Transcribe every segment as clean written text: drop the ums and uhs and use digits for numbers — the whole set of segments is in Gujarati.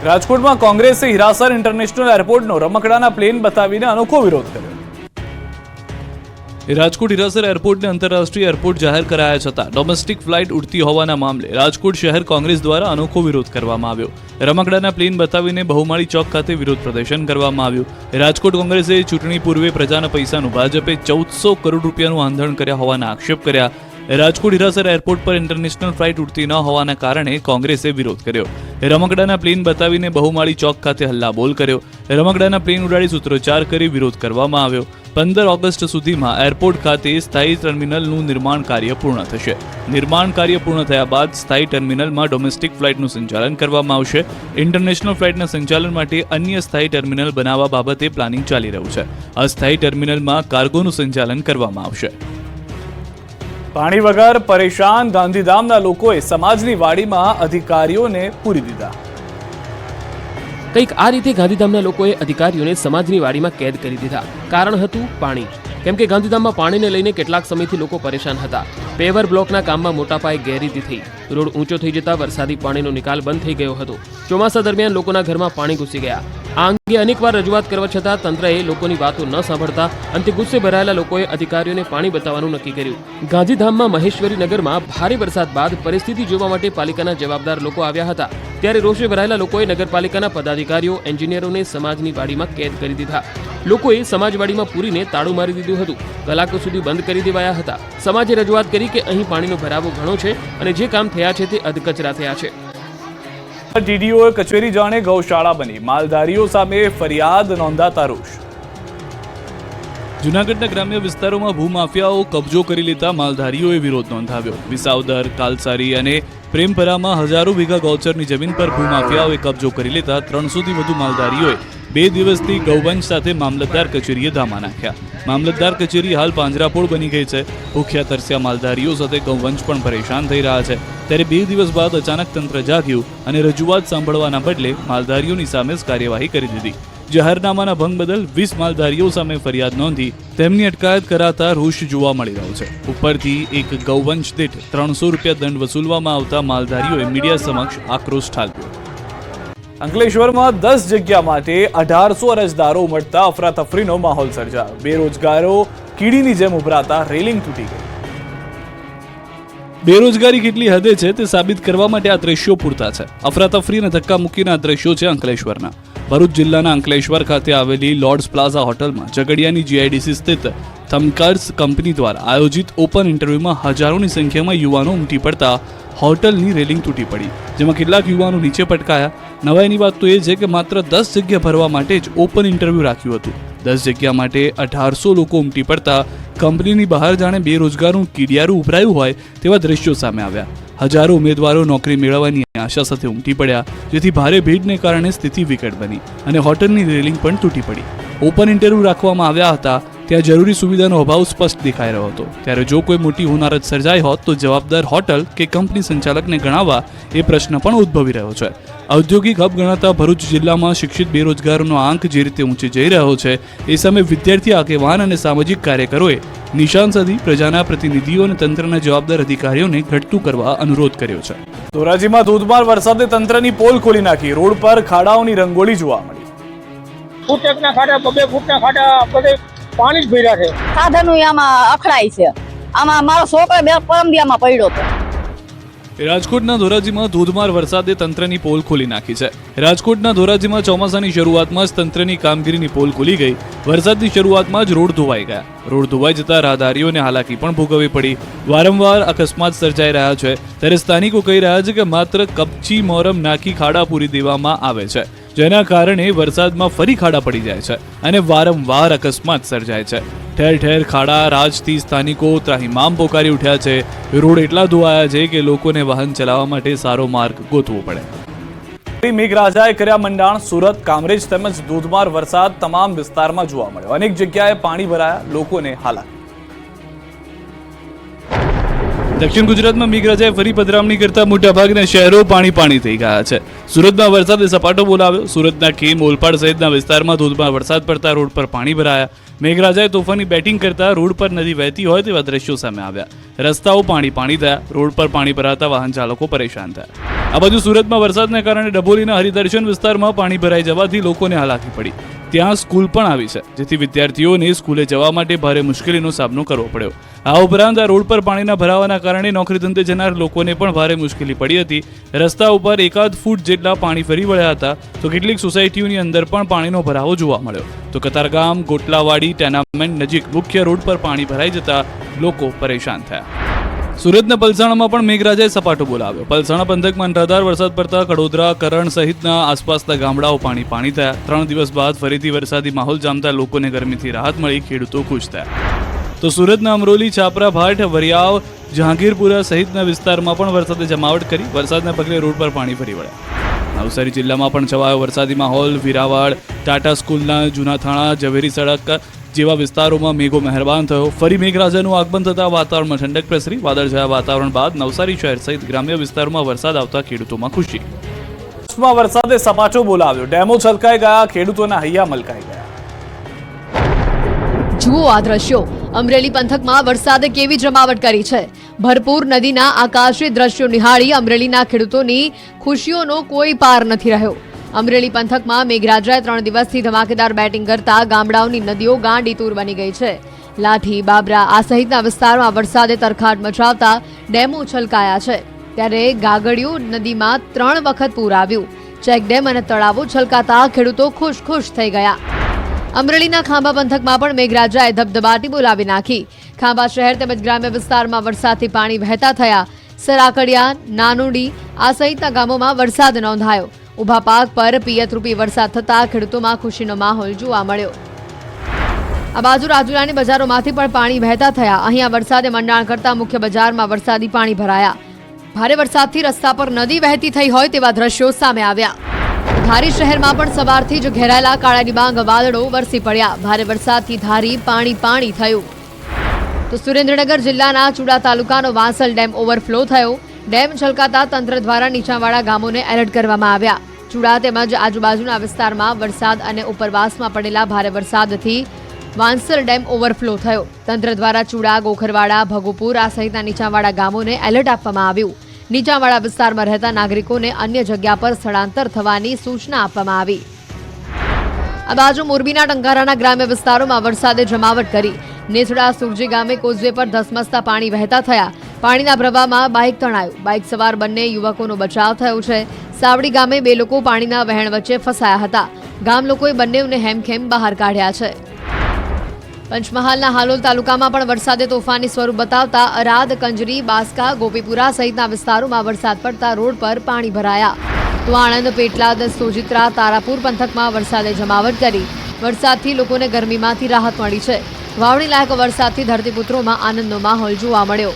રાજકોટમાં કોંગ્રેસે હીરાસર ઇન્ટરનેશનલ એરપોર્ટનો રમકડાના પ્લેન બતાવીને અનોખો વિરોધ કર્યો। રાજકોટ હીરાસર એરપોર્ટને આંતરરાષ્ટ્રીય એરપોર્ટ જાહેર કરાયા છતાં ડોમેસ્ટિક ફ્લાઇટ ઉડતી હોવાના મામલે રાજકોટ શહેર કોંગ્રેસ દ્વારા અનોખો વિરોધ કરવામાં આવ્યો। રમકડાના પ્લેન બતાવીને બહુમાળી ચોક ખાતે વિરોધ પ્રદર્શન કરવામાં આવ્યું। રાજકોટ કોંગ્રેસે ચૂંટણી પૂર્વે પ્રજાના પૈસાનું ભાજપે 1400 કરોડ રૂપિયાનું આંધણ કર્યા હોવાના આક્ષેપ કર્યા। રાજકોટ હીરાસર એરપોર્ટ પર ઇન્ટરનેશનલ ફ્લાઇટ ઉડતી ન હોવાના કારણે કોંગ્રેસે વિરોધ કર્યો। રમકડાના પ્લેન બતાવીને બહુમાળી ચોક ખાતે હલ્લાબોલ કર્યો। રમકડાના પ્લેન ઉડાડી સૂત્રોચ્ચાર કરી વિરોધ કરવામાં આવ્યો। 15 ઓગસ્ટ સુધીમાં એરપોર્ટ ખાતે સ્થાયી ટર્મિનલનું નિર્માણ કાર્ય પૂર્ણ થશે। નિર્માણ કાર્ય પૂર્ણ થયા બાદ સ્થાયી ટર્મિનલમાં ડોમેસ્ટિક ફ્લાઇટનું સંચાલન કરવામાં આવશે। ઇન્ટરનેશનલ ફ્લાઇટના સંચાલન માટે અન્ય સ્થાયી ટર્મિનલ બનાવવા બાબતે પ્લાનિંગ ચાલી રહ્યું છે। અસ્થાયી ટર્મિનલમાં કાર્ગોનું સંચાલન કરવામાં આવશે। પાણી વગર પરેશાન ગાંધીધામના લોકોએ સમાજની વાડીમાં અધિકારીઓને પૂરી દીધા। કંઈક આ રીતે ગાંધીધામના લોકોએ અધિકારીઓને સમાજની વાડીમાં કેદ કરી દીધા। કારણ હતું પાણી। કેમ કે ગાંધીધામમાં પાણીને લઈને કેટલાક સમયથી લોકો પરેશાન હતા। પેવર બ્લોકના કામમાં મોટા પાયે ગેરરીતિ થઈ। રોડ ઊંચો થઈ જતા વરસાદી પાણીનો નિકાલ બંધ થઈ ગયો હતો। ચોમાસા દરમિયાન લોકોના ઘરમાં પાણી ઘૂસી ગયા। આ અંગે અનેકવાર રજૂઆત કરવા છતાં તંત્રએ લોકોની વાતો ન સાંભળતા અંતે ગુસ્સે ભરાયેલા લોકોએ અધિકારીઓને પાણી બતાવવાનું નક્કી કર્યું। ગાંધીધામમાં મહેશ્વરી નગરમાં ભારે વરસાદ બાદ પરિસ્થિતિ જોવા માટે પાલિકાના જવાબદાર લોકો આવ્યા હતા। ત્યારે રોષે ભરાયેલા લોકોએ નગરપાલિકાના પદાધિકારીઓ એન્જિનિયરોને સમાજની વાડીમાં કેદ કરી દીધા। લોકોએ સમાજવાડીમાં પૂરીને તાળું મારી દીધું હતું। કલાકો સુધી બંધ કરી દેવાયા હતા। સમાજે રજૂઆત કરી કે અહીં પાણીનો ભરાવો ઘણો છે અને જે કામ થયા છે તે અધકચરા થયા છે। ડીડીઓ કચેરી જાણે ગૌશાળા બની, માલધારીઓ સામે ફરિયાદ નોંધાતા રોષ। જૂનાગઢના ગ્રામ્ય વિસ્તારોમાં ભૂમાફિયાઓ કબજો કરી લેતા માલધારીઓએ વિરોધ નોંધાવ્યો। વિસાવદર, કાલસારી અને પ્રેમપરામાં હજારો વીઘા ગૌચરની જમીન પર ભૂમાફિયાઓએ કબજો કરી લેતા 300થી વધુ માલધારીઓએ 2 દિવસથી ગૌવંશ સાથે મામલતદાર કચેરીએ ધામા નાખ્યા। મામલતદાર કચેરી હાલ પાંજરાપોળ બની ગઈ છે। ભૂખ્યા તરસ્યા માલધારીઓ સાથે ગૌવંશ પણ પરેશાન થઈ રહ્યા છે। ત્યારે 2 દિવસ બાદ અચાનક તંત્ર જાગ્યું અને રજૂઆત સાંભળવાના બદલે માલધારીઓની સામે જ કાર્યવાહી કરી દીધી। જાહેરનામાના ભંગ બદલ 20 માલધારીઓ સામે ફરિયાદ નોંધી તેમની અટકાયત કરાતા રોષ જોવા મળી રહ્યો છે। ઉપરથી એક ગૌવંશ દીઠ 300 રૂપિયા દંડ વસૂલવામાં આવતા માલધારીઓએ મીડિયા સમક્ષ આક્રોશ ઠાલવ્યો। અંકલેશ્વરમાં 10 જગ્યા માટે 1800 અરજદારો ઉમટતા અફરાતફરીનો માહોલ સર્જાયો। બેરોજગારો કીડીની જેમ ઉભરાતા રેલિંગ તૂટી ગઈ। બેરોજગારી કેટલી હદે છે તે સાબિત કરવા માટે આ દ્રશ્યો પૂરતા છે। અફરાતફરી અને ધક્કા મૂકીના દ્રશ્યો છે અંકલેશ્વરના। ભરૂચ જિલ્લાના અંકલેશ્વર ખાતે આવેલી લોર્ડ્સ પ્લાઝા હોટલમાં ઝઘડિયાની જીઆઈડીસી સ્થિત થમકાર્સ કંપની દ્વારા આયોજિત ઓપન ઇન્ટરવ્યુમાં હજારોની સંખ્યામાં યુવાનો ઉમટી પડતા હોટલની રેલિંગ તૂટી પડી, જેમાં કેટલાક યુવાનો નીચે પટકાયા। નવાઈની વાત તો એ છે કે માત્ર 10 જગ્યા ભરવા માટે જ ઓપન ઇન્ટરવ્યુ રાખ્યું હતું। 10 જગ્યા માટે 1800 લોકો ઉમટી પડતા કંપનીની બહાર જાણે બેરોજગારનું કીડિયારું ઉભરાયું હોય તેવા દ્રશ્યો સામે આવ્યા। હજારો ઉમેદવારો નોકરી મેળવવાની આશા સાથે ઉમટી પડ્યા, જેથી ભારે ભીડને કારણે સ્થિતિ વિકટ બની અને હોટલની રેલિંગ પણ તૂટી પડી। ઓપન ઇન્ટરવ્યુ રાખવામાં આવ્યા હતા ત્યાં જરૂરી સુવિધાનો અભાવ સ્પષ્ટ દેખાઈ રહ્યો હતો। ત્યારે જો કોઈ મોટી હોનારત સર્જાઈ હોત તો જવાબદાર હોટલ કે કંપની સંચાલકને ગણાવવા એ પ્રશ્ન પણ ઉદ્ભવી રહ્યો છે। ઔદ્યોગિક હબ ગણાતા ભરૂચ જિલ્લામાં શિક્ષિત બેરોજગારોનો આંક જે રીતે ઊંચે જઈ રહ્યો છે એ સામે વિદ્યાર્થી આગેવાન અને સામાજિક કાર્યકરોએ નિશાન સાધી પ્રજાના પ્રતિનિધિઓ અને તંત્રના જવાબદાર અધિકારીઓને ઘટતું કરવા અનુરોધ કર્યો છે। ધોરાજીમાં ધોધમાર વરસાદે તંત્રની પોલ ખોલી નાખી। રોડ પર ખાડાઓની રંગોળી જોવા મળી। ફૂટના ખાડા, 2 ફૂટના ખાડા, બધે પાણી જ ભર્યા છે। સાધનો આમાં અખડાય છે। આમાં મારો છોકરો પરમદિયામાં પડ્યો હતો। રાજકોટના ધોરાજીમાં ધોધમાર વરસાદે તંત્રની પોલ ખોલી નાખી છે। રાજકોટના ધોરાજીમાં ચોમાસાની શરૂઆતમાં જ તંત્રની કામગીરીની પોલ ખુલી ગઈ। વરસાદની શરૂઆતમાં જ રોડ ધોવાઈ ગયા। રોડ ધોવાઈ જતા રાહદારીઓને હાલાકી પણ ભોગવવી પડી। વારંવાર અકસ્માત સર્જાઈ રહ્યા છે। ત્યારે સ્થાનિકો કહી રહ્યા છે કે માત્ર કપચી મોરમ નાખી ખાડા પૂરી દેવામાં આવે છે, જેના કારણે વરસાદમાં ફરી ખાડા પડી જાય છે અને વારંવાર અકસ્માત સર્જાય છે। ઠેર ઠેર ખાડા રાજથી સ્થાનિકો ત્રાહિમામ પોકારી ઉઠ્યા છે। રોડ એટલા ધોવાયા છે કે લોકોને વાહન ચલાવવા માટે સારો માર્ગ ગોતવો પડે। મેઘરાજાએ કર્યા મંડાણ। સુરત, કામરેજ તેમજ ધોધમાર વરસાદ તમામ વિસ્તારમાં જોવા મળ્યો। અનેક જગ્યાએ પાણી ભરાયા, લોકોને હાલાકી। દક્ષિણ ગુજરાતમાં મેઘરાજાએ ફરી પધરામણી કરતા મોટાભાગના શહેરો પાણી થઈ ગયા છે. સુરતમાં વરસાદે સપાટો બોલાવ્યો. સુરતના કેમ, ઓલપાડ સહિતના વિસ્તારમાં ધોધમાર વરસાદ પડતા રોડ પર પાણી ભરાયા. મેઘરાજાએ તોફાની બેટિંગ કરતા રોડ પર નદી વહેતી હોય તેવા દ્રશ્યો સામે આવ્યા. રસ્તાઓ પાણી થયા. રોડ પર પાણી ભરાતા વાહન ચાલકો પરેશાન થયા. આ બાજુ સુરતમાં વરસાદને કારણે ડભોલીના હરિદર્શન વિસ્તારમાં પાણી ભરાઈ જવાથી લોકોને હાલાકી પડી. ત્યાં સ્કૂલ પણ આવી છે, જેથી વિદ્યાર્થીઓને સ્કૂલે જવા માટે ભારે મુશ્કેલીનો સામનો કરવો પડ્યો. આ ઉપરાંત આ રોડ પર પાણીના ભરાવાના કારણે નોકરી ધંધે જનાર લોકોને પણ ભારે મુશ્કેલી પડી હતી. રસ્તા ઉપર 1 ફૂટ જેટલા પાણી ફરી વળ્યા હતા, તો કેટલીક સોસાયટીઓની અંદર પણ પાણીનો ભરાવો જોવા મળ્યો. તો કતારગામ, ગોટલાવાડી, ટેનામેન્ટ નજીક મુખ્ય રોડ પર પાણી ભરાઈ જતા લોકો પરેશાન થયા. સુરતના પલસાણામાં પણ મેઘરાજાએ સપાટો બોલાવ્યો. પલસાણા પંથકમાં અનરાધાર વરસાદ પડતા કડોદરા, કરણ સહિતના આસપાસના ગામડાઓ પાણી થયા. 3 દિવસ બાદ ફરીથી વરસાદી માહોલ જામતા લોકોને ગરમીથી રાહત મળી, ખેડૂતો ખુશ થયા. તો સુરતના અમરોલી, છાપરા, ભાટ, વરિયાવ, જહાંગીરપુરા સહિતના વિસ્તારમાં પણ વરસાદે જમાવટ કરી. વરસાદના પગલે રોડ પર પાણી ફરી વળ્યા. નવસારી જિલ્લામાં પણ છવાયો વરસાદી માહોલ. વીરાવાડ, ટાટા સ્કૂલના જૂના થાણા, ઝવેરી સડક જેવા વિસ્તારોમાં મેઘો મહેરબાન થયો. ફરી મેઘરાજાનું આગમન થતાં વાતાવરણમાં ઠંડક પ્રસરી. વાદળછાયા વાતાવરણ બાદ નવસારી શહેર સહિત ગ્રામ્ય વિસ્તારોમાં વરસાદ આવતા ખેડૂતોમાં ખુશી. વરસાદે સપાટો બોલાવ્યો. ડેમો છલકાઈ ગયા, ખેડૂતોના હૈયા મલકાઈ ગયા. જુઓ આ દ્રશ્યો. અમરેલી પંથકમાં વરસાદે કેવી જમાવટ કરી છે. ભરપૂર નદીના આકાશી દ્રશ્યો નિહાળી અમરેલીના ખેડૂતોની ખુશીઓનો કોઈ પાર નથી રહ્યો. અમરેલી પંથકમાં મેઘરાજાએ 3 દિવસથી ધમાકેદાર બેટિંગ કરતા ગામડાઓની નદીઓ ગાંડીતૂર બની ગઈ છે. લાઠી, બાબરા આ સહિતના વિસ્તારમાં વરસાદે તરખાટ મચાવતા ડેમો છલકાયા છે. ત્યારે ગાગડિયો નદીમાં 3 વખત પૂર આવ્યું. ચેકડેમ અને તળાવો છલકાતા ખેડૂતો ખુશ થઈ ગયા. અમરેલીના ખાંભા પંથકમાં પણ મેઘરાજાએ ધબધબાટી બોલાવી નાખી. ખાંભા શહેર તેમજ ગ્રામ્ય વિસ્તારમાં વરસાદથી પાણી વહેતા થયા. સરાકડિયા, નાનોડી આ સહિતના ગામોમાં વરસાદ નોંધાયો. ઊભા પાક પર પિયતરૂપી વરસાદ થતાં ખેડૂતોમાં ખુશીનો માહોલ જોવા મળ્યો. આ બાજુ રાજુલાની બજારોમાંથી પણ પાણી વહેતા થયા. અહીંયા વરસાદે મંડાણ કરતા મુખ્ય બજારમાં વરસાદી પાણી ભરાયા. ભારે વરસાદથી રસ્તા પર નદી વહેતી થઈ હોય તેવા દ્રશ્યો સામે આવ્યા. ધારી શહેરમાં પણ સવારથી જ ઘેરાયેલા કાળા ડિબાંગ વાદળો વરસી પડ્યા. ભારે વરસાદથી ધારી પાણી થયું. તો સુરેન્દ્રનગર જિલ્લાના ચુડા તાલુકાનો વાંસલ ડેમ ઓવરફ્લો થયો. ડેમ છલકાતા તંત્ર દ્વારા નીચાણવાળા ગામોને એલર્ટ કરવામાં આવ્યા. ચુડા તેમજ આજુબાજુના વિસ્તારમાં વરસાદ અને ઉપરવાસમાં પડેલા ભારે વરસાદથી વાંસલ ડેમ ઓવરફ્લો થયો. તંત્ર દ્વારા ચુડા, ગોખરવાડા, ભગુપુર આ સહિતના નીચાણવાળા ગામોને એલર્ટ આપવામાં આવ્યું. નીચાણવાળા વિસ્તારમાં રહેતા નાગરિકોને અન્ય જગ્યા પર સ્થળાંતર થવાની સૂચના આપવામાં આવી. આ બાજુ મોરબીના ટંકારાના ગ્રામ્ય વિસ્તારોમાં વરસાદે જમાવટ કરી. નેસડા સુરજી ગામે કોઝવે પર ધસમસતા પાણી વહેતા થયા. પાણીના પ્રવાહમાં બાઇક તણાયું. બાઇક સવાર બંને યુવકોનો બચાવ થયો છે. સાવડી ગામે 2 લોકો પાણીના વહેણ વચ્ચે ફસાયા હતા. ગામ લોકોએ બંનેને હેમખેમ બહાર કાઢ્યા છે. પંચમહાલના હાલોલ તાલુકામાં પણ વરસાદે તોફાની સ્વરૂપ બતાવતા અરાદ, કંજરી, બાસ્કા, ગોપીપુરા સહિતના વિસ્તારોમાં વરસાદ પડતા રોડ પર પાણી ભરાયા. તો આણંદ, પેટલાદ, સોજિત્રા, તારાપુર પંથકમાં વરસાદે જમાવટ કરી. વરસાદથી લોકોને ગરમીમાંથી રાહત મળી છે. વાવણી લાયક વરસાદથી ધરતીપુત્રોમાં આનંદનો માહોલ જોવા મળ્યો.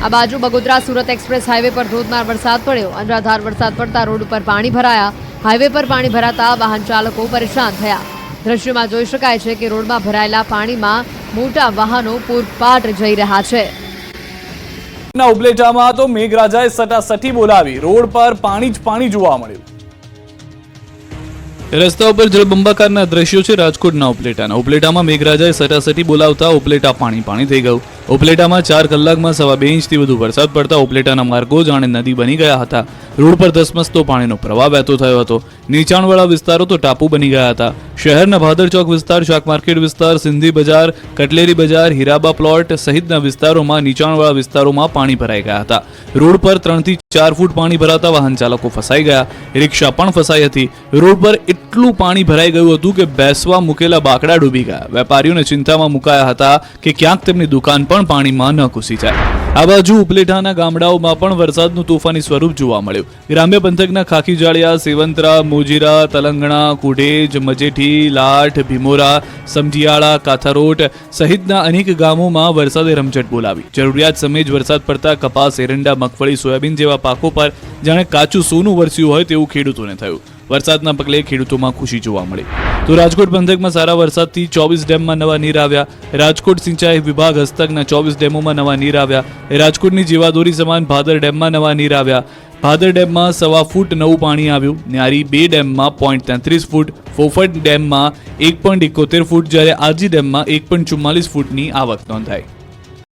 આ બાજુ બગોદરા સુરત એક્સપ્રેસ હાઈવે પર ધોધમાર વરસાદ પડ્યો. અનરાધાર વરસાદ પડતા રોડ ઉપર પાણી ભરાયા. હાઈવે પર પાણી ભરાતા વાહન ચાલકો પરેશાન થયા. દ્રશ્યમાં જોઈ શકાય છે કે રોડમાં ભરાયેલા પાણીમાં મોટા વાહનો પૂરપાટ જઈ રહ્યા છે. ઉપલેટામાં તો મેઘરાજાએ સટાસટી બોલાવી. રોડ પર પાણી જોવા મળ્યું. રસ્તા ઉપર જળબંબાકારના દ્રશ્યો છે રાજકોટના ઉપલેટાના. ઉપલેટામાં મેઘરાજાએ સટાસટી બોલાવતા ઉપલેટા પાણી થઈ ગયું. ઉપલેટામાં 4 કલાકમાં 2.5 ઇંચથી વધુ વરસાદ પડતા ઉપલેટાના માર્ગો જાણે નદી બની ગયા હતા. રોડ પર ધસમસતો પાણીનો પ્રવાહ વહેતો થયો હતો. નીચાણવાળા વિસ્તારો તો ટાપુ બની ગયા હતા. શહેરના ભાદર ચોક વિસ્તાર, શાક માર્કેટ વિસ્તાર, સિંધી બજાર, કટલેરી બજાર, હીરાબા પ્લોટ સહિતના વિસ્તારોમાં નીચાણવાળા વિસ્તારોમાં પાણી ભરાઈ ગયા હતા. રોડ પર 3 થી 4 ફૂટ પાણી ભરાતા વાહન ચાલકો ફસાઈ ગયા. રિક્ષા પણ ફસાઈ હતી. રોડ પર એટલું પાણી ભરાઈ ગયું હતું કે બેસવા મૂકેલા બાકડા ડૂબી ગયા. વેપારીઓને ચિંતામાં મુકાયા હતા કે ક્યાંક તેમની દુકાન પણ પાણીમાં ન ઘૂસી જાય. આ બાજુ ઉપલેટાના ગામડાઓમાં પણ વરસાદનું તોફાની સ્વરૂપ જોવા મળ્યું. ગ્રામ્ય પંથકના ખાખીજાળિયા, સેવંતરા, મોજીરા, તલંગણા, કુઢેજ, મજેઠી, લાઠ, ભીમોરા, સમજીયાળા, કાથારોટ સહિતના અનેક ગામોમાં વરસાદે રમઝટ બોલાવી. જરૂરિયાત સમયે જ વરસાદ પડતા કપાસ, એરંડા, મગફળી, સોયાબીન જેવા પાકો પર જાણે કાચું સોનું વરસ્યું હોય તેવું ખેડૂતોને થયું. વરસાદના પગલે ખેડૂતોમાં ખુશી જોવા મળી. તો રાજકોટ પંથકમાં સારા વરસાદથી 24 ડેમમાં નવા નીર આવ્યા. રાજકોટ સિંચાઈ વિભાગ હસ્તકના 24 ડેમોમાં નવા નીર આવ્યા. રાજકોટની જીવાદોરી સમાન ભાદર ડેમમાં નવા નીર આવ્યા. ભાદર ડેમમાં 1.25 ફૂટ નવું પાણી આવ્યું. ન્યારી 2 ડેમમાં 0.33 ફૂટ, ફોફટ ડેમમાં 1.71 ફૂટ, જ્યારે આજી ડેમમાં 1.44 ફૂટની આવક નોંધાઈ.